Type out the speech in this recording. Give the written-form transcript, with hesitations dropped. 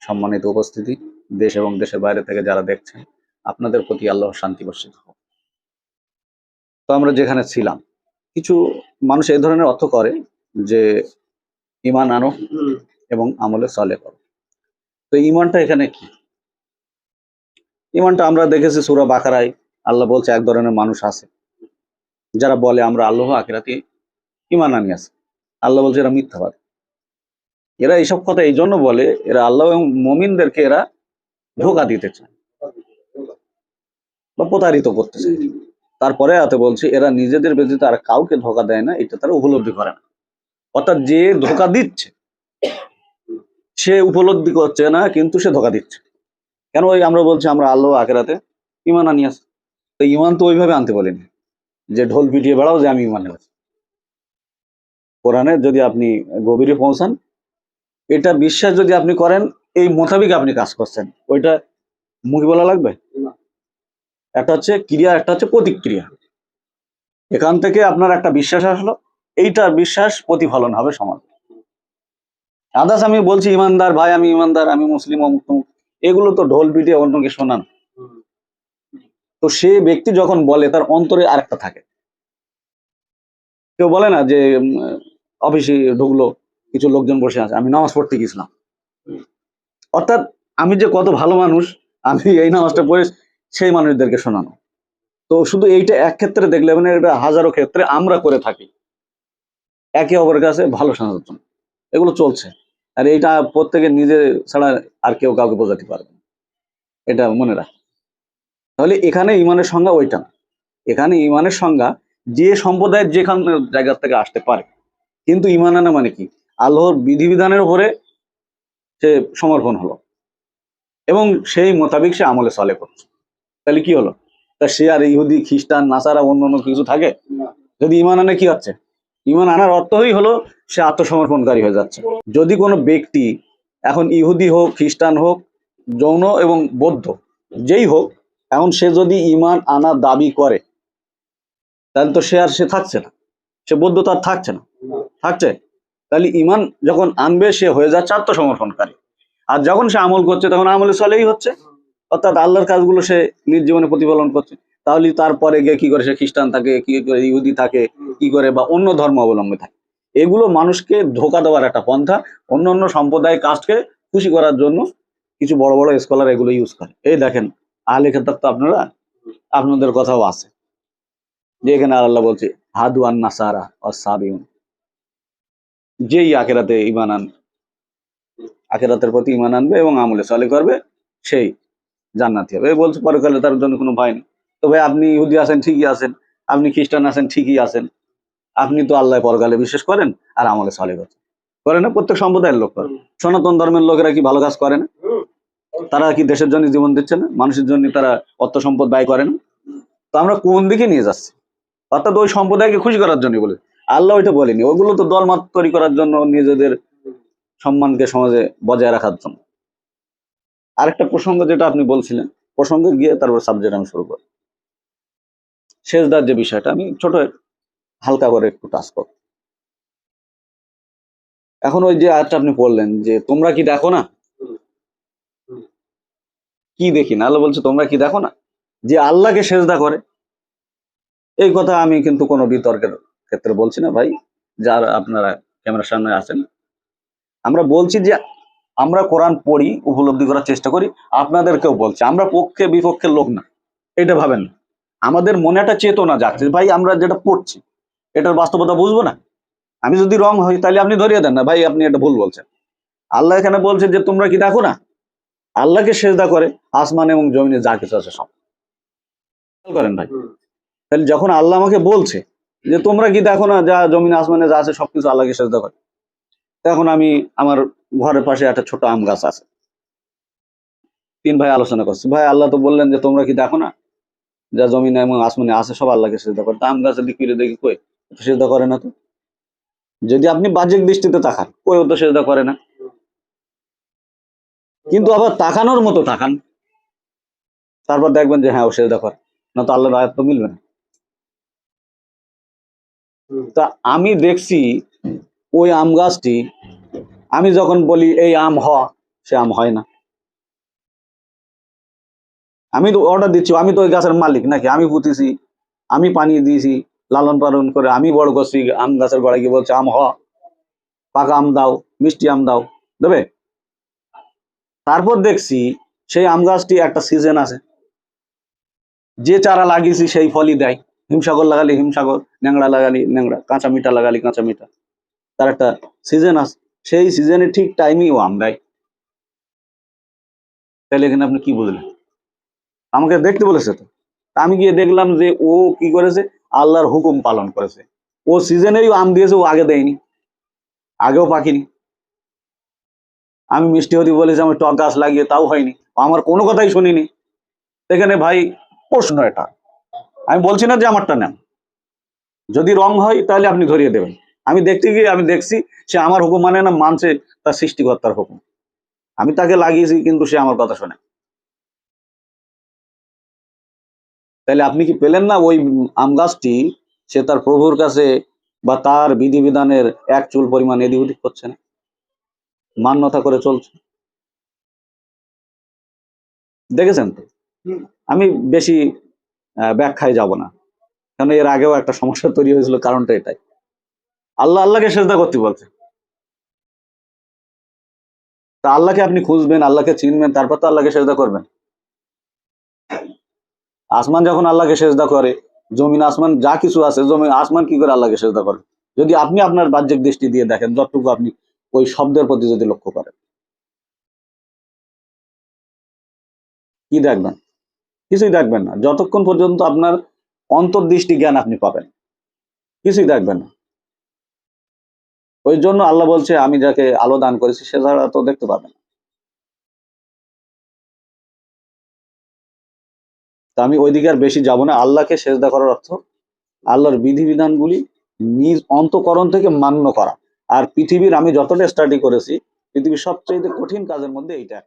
সম্মানিত উপস্থিতি, দেশ এবং দেশের বাইরে থেকে যারা দেখছেন, আপনাদের প্রতি আল্লাহর শান্তি বর্ষিত হোক। তো আমরা যেখানে ছিলাম, কিছু মানুষ এই ধরনের অর্থ করে যে ঈমান আনো এবং আমলে সালেহ করো। তো ঈমানটা এখানে কি? ঈমানটা আমরা দেখেছি সূরা বাকারায় আল্লাহ বলছে এক ধরনের মানুষ আছে যারা বলে আমরা আল্লাহ আখিরাতে ঈমান আনি আছে। আল্লাহ বলছে এরা মিথ্যাবাদী। এরা এইসব কথা এই জন্য বলে, এরা আল্লাহ এবং মুমিনদেরকে এরা ধোঁকা দিতে চায় বা প্রতারিত করতে চায়। তারপরে আয়াতে বলছে এরা নিজেদের ব্যতীত আর কাউকে ধোঁকা দেয় না, এটা তারা উপলব্ধি করে না। অর্থাৎ যে ধোঁকা দিচ্ছে সে উপলব্ধি করছে না, কিন্তু সে ধোঁকা দিচ্ছে। কেন? ওই আমরা বলছি আমরা আল্লাহ আখিরাতে ঈমান আনি আছে। তো ঈমান তো ওইভাবে আনতে বলিনি যে ঢোল পিটিয়ে বেড়াও যে আমি ঈমান এনেছি। কোরআনে যদি আপনি গভীরে পৌঁছান, এটা বিশ্বাস যদি আপনি করেন, এই মোতাবিক আপনি কাজ করছেন, ওইটা মুখে বলা লাগবে। একটা হচ্ছে ক্রিয়া, একটা হচ্ছে প্রতিক্রিয়া। এখান থেকে আপনার একটা বিশ্বাস আসলো, এইটা বিশ্বাস প্রতিফলন হবে সমাজ। আদার্স আমি বলছি ইমানদার ভাই, আমি ইমানদার, আমি মুসলিম, অমুক তমুক, এগুলো তো ঢোল পিটিয়ে অন্যকে শোনান। তো সে ব্যক্তি যখন বলে তার অন্তরে আরেকটা থাকে। কেউ বলে না যে অফিসে ঢুকলো, কিছু লোকজন বসে আছে, আমি নামাজ পড়তে গেছিলাম। অর্থাৎ আমি যে কত ভালো মানুষ, আমি এই নামাজটা পড়ে সেই মানুষদেরকে শোনানো। তো শুধু এইটা এক ক্ষেত্রে দেখলে মানে এটা হাজারো ক্ষেত্রে আমরা করে থাকি একে অপরের কাছে ভালো শোনার জন্য। এগুলো চলছে, আর এইটা প্রত্যেকে নিজে ছাড়া আর কেউ কাউকে বোঝাতে পারবে না, এটা মনে রাখ। তাহলে এখানে ইমানের সংজ্ঞা ওইটা না। এখানে ইমানের সংজ্ঞা যে সম্প্রদায়ের যেখান জায়গা থেকে আসতে পারে, কিন্তু ইমান আনা মানে কি? আল্লাহর বিধিবিধানের উপরে সে সমর্পণ হলো এবং সেই মোতাবিক সে আমলে সালেহ করছে। তাহলে কি হলো? তা সে আর ইহুদি, খ্রিস্টান, নাসারা অন্য অন্য কিছু থাকে? যদি ইমান আনে কি হচ্ছে? ইমান আনার অর্থই হলো সে আত্মসমর্পণকারী হয়ে যাচ্ছে। যদি কোনো ব্যক্তি এখন ইহুদি হোক, খ্রিস্টান হোক, জৈন এবং বৌদ্ধ যেই হোক, এখন সে যদি ইমান আনার দাবি করে, তাহলে তো সে থাকছে না, সে বৌদ্ধ তো আর থাকছে না, থাকছে? তাহলে ইমান যখন আনবে সে হয়ে যাচ্ছে আত্মসমর্পণকারী। আর যখন সে আমল করছে তখন আমলে চলেই হচ্ছে, অর্থাৎ আল্লাহর কাজগুলো সে নিজ জীবনে প্রতিপালন করছে। তাহলে তারপরে গিয়ে কি করে সে খ্রিস্টান থাকে, কি করে ইহুদি থাকে, কি করে বা অন্য ধর্ম অবলম্বী থাকে। এগুলো মানুষকে ধোঁকা দেওয়ার একটা পন্থা। অন্য অন্য সম্প্রদায় কাস্টকে খুশি করার জন্য কিছু বড় বড় স্কলার এগুলো ইউজ করে। এই দেখেন আহলে কিতাব তো আপনাদের কথাও আছে যে এখানে আল্লাহ বলছে হাদু আন নাসারা অসাবিউন, যেই আখেরাতে ঈমান আখেরাতের প্রতি ঈমান আনবে এবং আমলে সালেহ করবে সেই জান্নাতি হবে। বলছে পরকালে তার জন্য কোনো ভয় নেই। তো ভাই আপনি ইহুদি আছেন ঠিকই আছেন, আপনি খ্রিস্টান আছেন ঠিকই আছেন, আপনি তো আল্লাহ পরকালে বিশ্বাস করেন আর আমলে সালেহ করে না? প্রত্যেক সম্প্রদায়ের লোক করে। সনাতন ধর্মের লোকেরা কি ভালো কাজ করে না? তারা কি দেশের জন্য জীবন দিচ্ছে না? মানুষের জন্য তারা অর্থ সম্পদ ব্যয় করে না? তো আমরা কোন দিকে নিয়ে যাচ্ছি? অর্থাৎ ওই সম্প্রদায়কে খুশি করার জন্য বলে। আল্লাহ ওইটা বলেনি, ওগুলো তো দলমত তৈরি করার জন্য, নিজেদের সম্মানকে সমাজে বজায় রাখার জন্য। আরেকটা প্রসঙ্গ যেটা আপনি বলছিলেন, প্রসঙ্গে গিয়ে তারপর সাবজেক্ট আমি শুরু করি। সেজদার যে বিষয়টা আমি ছোট হালকা করে একটু টাচ করব। এখন ওই যে আয়াতটা আপনি পড়লেন যে তোমরা কি দেখো না? কি দেখি না? আল্লাহ বলছে তোমরা কি দেখো না যে আল্লাহকে সেজদা করে? এই কথা আমি কিন্তু কোনো বিতর্কের ক্ষেত্রে বলছি না ভাই, যারা আপনারা ক্যামেরার সামনে আছেন। আমরা বলছি যে আমরা কোরআন পড়ি, উপলব্ধি করার চেষ্টা করি, আপনাদেরকেও বলছি। আমরা পক্ষে বিপক্ষের লোক না, এটা ভাবেন না। আমাদের মনে একটা চেতনা যাচ্ছে ভাই, আমরা যেটা পড়ছি এটার বাস্তবতা বুঝবো না। আমি যদি রং হই তাহলে আপনি ধরিয়ে দেন না, ভাই আপনি এটা ভুল বলছেন। আল্লাহ এখানে বলছে যে তোমরা কি দেখো না? আল্লাহকে সেজদা করে আসমান এবং জমিনে যা কিছু আছে সব। করেন ভাই, তাহলে যখন আল্লাহ আমাকে বলছে যে তোমরা কি দেখো না যা জমিনে আসমানে যা আছে সবকিছু আল্লাহকে সেজদা করে, তখন আমি আমার ঘরের পাশে একটা ছোট আম গাছ আছে, 3 ভাই আলোচনা করছি, ভাই আল্লাহ তো বললেন যে তোমরা কি দেখো না যা জমিনে এবং আসমানে আছে সব আল্লাহকে সেজদা করে। তা আম গাছের দিক ফিরে দেখি কই, সেজদা করে না তো। যদি আপনি বাহ্যিক দৃষ্টিতে তাকান, কই ও তো সেজদা করে না। কিন্তু আবার তাকানোর মতো তাকান, তারপর দেখবেন যে হ্যাঁ ও সেজদা করে, না তো আল্লাহর আয়াত তো মিলবে না। তা আমি দেখছি ওই আম গাছটি, আমি যখন বলি এই আম হ, সে আম হয় না। আমি তো অর্ডার দিচ্ছি, আমি তো ওই গাছের মালিক নাকি? আমি পুঁতেছি, আমি পানি দিয়েছি, লালন পালন করে আমি বড় করছি। আম গাছের গোড়ায় গিয়ে বলছে আম হ, পাকা আম দাও, মিষ্টি আম দাও, দেবে? তারপর দেখছি সেই আম গাছটি একটা সিজন আছে, যে চারা লাগিয়েছি সেই ফলই দেয়। হিমসাগর লাগালি হিমসাগর, ন্যাংড়া লাগালি ন্যাংড়া, কাঁচা মিঠা লাগালি কাঁচা মিঠা, তার একটা সিজন আছে। সেই সিজনে ঠিক টাইমই ও আম দেয়। তাহলে এখানে আপনি কি বুঝলেন? আমাকে দেখতে বলেছে তো, আমি গিয়ে দেখলাম যে ও কি করেছে, আল্লাহর হুকুম পালন করেছে। ও সিজনেই আম দিয়েছে, ও আগে দেয়নি, আগেও পাকিনি। আমি মিষ্টি হতে বলেছি, আমি টক গাছ লাগিয়ে, তাও হয়নি, আমার কোনো কথাই শুনিনি। এখানে ভাই প্রশ্ন এটা, আমি বলছি না যে আমারটা নেন, যদি রং হয় তাহলে আপনি ধরিয়ে দেবেন। আমি দেখতে গিয়ে আমি দেখছি সে আমার হুকুম মানে না, মানছে তার সৃষ্টিকর্তার হুকুম। আমি তাকে লাগিয়েছি কিন্তু সে আমার কথা শোনে। তাহলে আপনি কি পেলেন না ওই আম গাছটি সে তার প্রভুর কাছে বা তার বিধিবিধানের এক চুল পরিমাণ এদিক ওদিক করছে না, মান্যতা করে চলছে? দেখেছেন তো? আমি বেশি ব্যাখ্যায় যাব না, কারণ এর আগেও একটা সমস্যা তৈরি হয়েছিল, কারণটা এটাই। আল্লাহ আল্লাহকে সেজদা করতে বলছে, তা আল্লাহকে আপনি খুঁজবেন, আল্লাহকে চিনবেন, তারপর তো আল্লাহকে সেজদা করবেন। আসমান যখন আল্লাহকে সেজদা করে, জমিন আসমান যা কিছু আছে, জমিন আসমান কি করে আল্লাহকে সেজদা করে? যদি আপনি আপনার বাহ্যিক দৃষ্টি দিয়ে দেখেন, যতটুকু আপনি ওই শব্দের প্রতি যদি লক্ষ্য করেন, কি দেখবেন? কিছুই দেখবেন না, যতক্ষণ পর্যন্ত আপনার অন্তর্দৃষ্টি জ্ঞান আপনি পাবেন, কিছুই দেখবেন না। ওই জন্য আল্লাহ বলছে আমি যাকে আলো দান করেছি সে ছাড়া তো দেখতে পাবে না। তা আমি ওইদিকে আর বেশি যাব না। আল্লাহকে সেজদা করার অর্থ আল্লাহর বিধিবিধানগুলি নিজ অন্তঃকরণ থেকে মান্য করা। আর পৃথিবীর আমি যতটা স্টাডি করেছি, পৃথিবীর সবচেয়ে কঠিন কাজের মধ্যে এইটা।